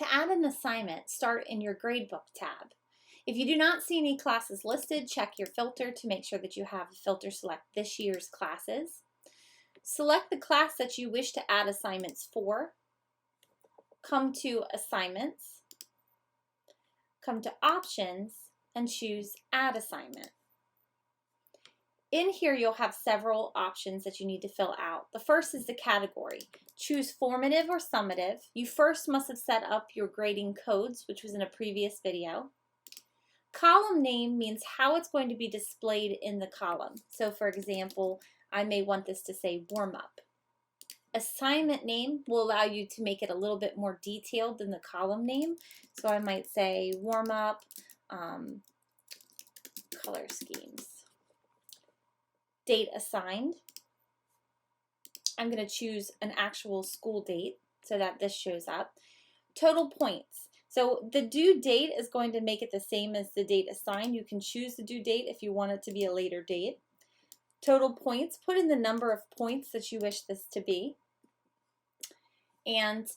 To add an assignment, start in your Gradebook tab. If you do not see any classes listed, check your filter to make sure that you have a filter select this year's classes. Select the class that you wish to add assignments for. Come to Assignments, come to Options, and choose Add Assignment. In here, you'll have several options that you need to fill out. The first is the category. Choose formative or summative. You first must have set up your grading codes, which was in a previous video. Column name means how it's going to be displayed in the column. So for example, I may want this to say warm up. Assignment name will allow you to make it a little bit more detailed than the column name. So I might say warm up color schemes. Date assigned. I'm going to choose an actual school date so that this shows up. Total points. So the due date is going to make it the same as the date assigned. You can choose the due date if you want it to be a later date. Total points, put in the number of points that you wish this to be. And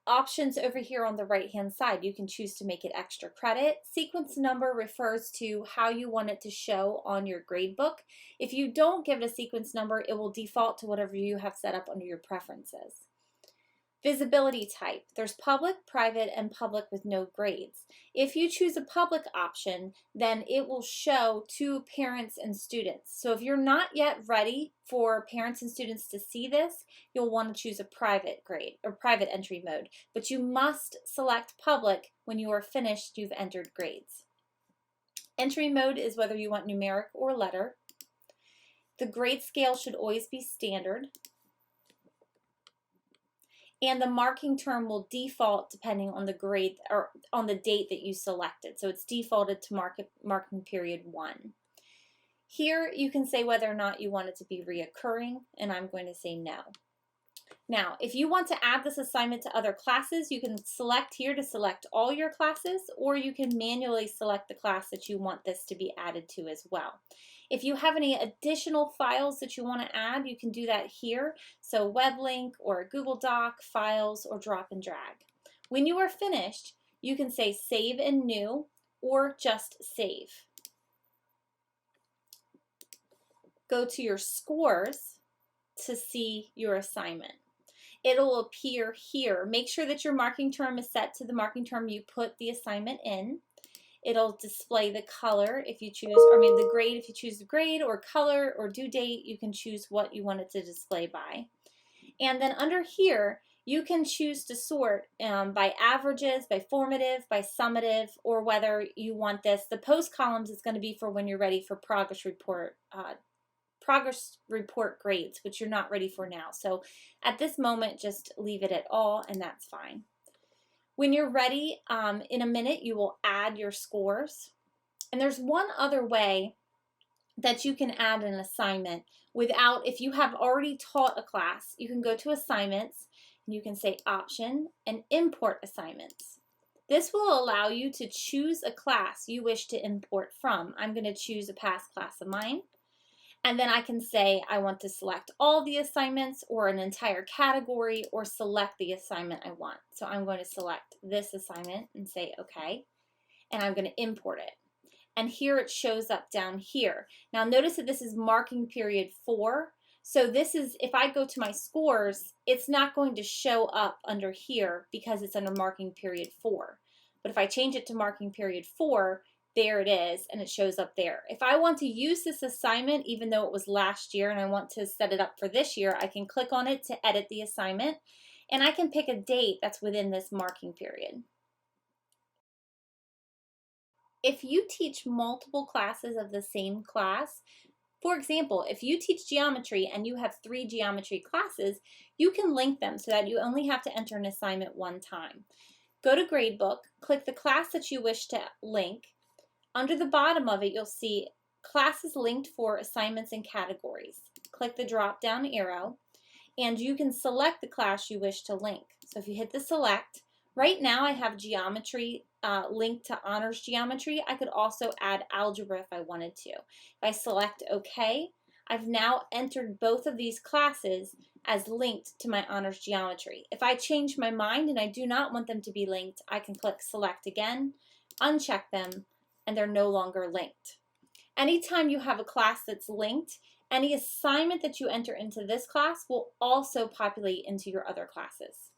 options over here on the right hand side, you can choose to make it extra credit. Sequence number refers to how you want it to show on your gradebook. If you don't give it a sequence number, it will default to whatever you have set up under your preferences. Visibility type. There's public, private, and public with no grades. If you choose a public option, then it will show to parents and students. So if you're not yet ready for parents and students to see this, you'll want to choose a private grade or private entry mode. But you must select public when you are finished, you've entered grades. Entry mode is whether you want numeric or letter. The grade scale should always be standard. And the marking term will default depending on the grade or on the date that you selected. So it's defaulted to marking period 1. Here you can say whether or not you want it to be reoccurring, and I'm going to say no. Now, if you want to add this assignment to other classes, you can select here to select all your classes, or you can manually select the class that you want this to be added to as well. If you have any additional files that you want to add, you can do that here. So web link or a Google Doc, files, or drop and drag. When you are finished, you can say save and new or just save. Go to your scores to see your assignment. It'll appear here. Make sure that your marking term is set to the marking term you put the assignment in. It'll display the color if you choose, the grade if you choose the grade, or color or due date. You can choose what you want it to display by. And then under here, you can choose to sort by averages, by formative, by summative, or whether you want this. The post columns is going to be for when you're ready for progress report grades, which you're not ready for now. So at this moment, just leave it at all, and that's fine. When you're ready, in a minute, you will add your scores. And there's one other way that you can add an assignment without, if you have already taught a class, you can go to Assignments, and you can say Option and Import Assignments. This will allow you to choose a class you wish to import from. I'm going to choose a past class of mine. And then I can say I want to select all the assignments or an entire category or select the assignment I want. So I'm going to select this assignment and say OK. And I'm going to import it. And here it shows up down here. Now notice that this is marking period 4. So this is, if I go to my scores, it's not going to show up under here because it's under marking period 4. But if I change it to marking period 4, there it is, and it shows up there. If I want to use this assignment, even though it was last year and I want to set it up for this year, I can click on it to edit the assignment, and I can pick a date that's within this marking period. If you teach multiple classes of the same class, for example, if you teach geometry and you have 3 geometry classes, you can link them so that you only have to enter an assignment one time. Go to Gradebook, click the class that you wish to link. Under the bottom of it, you'll see classes linked for assignments and categories. Click the drop-down arrow, and you can select the class you wish to link. So if you hit the select, right now I have geometry linked to honors geometry. I could also add algebra if I wanted to. If I select OK, I've now entered both of these classes as linked to my honors geometry. If I change my mind and I do not want them to be linked, I can click select again, uncheck them, and they're no longer linked. Anytime you have a class that's linked, any assignment that you enter into this class will also populate into your other classes.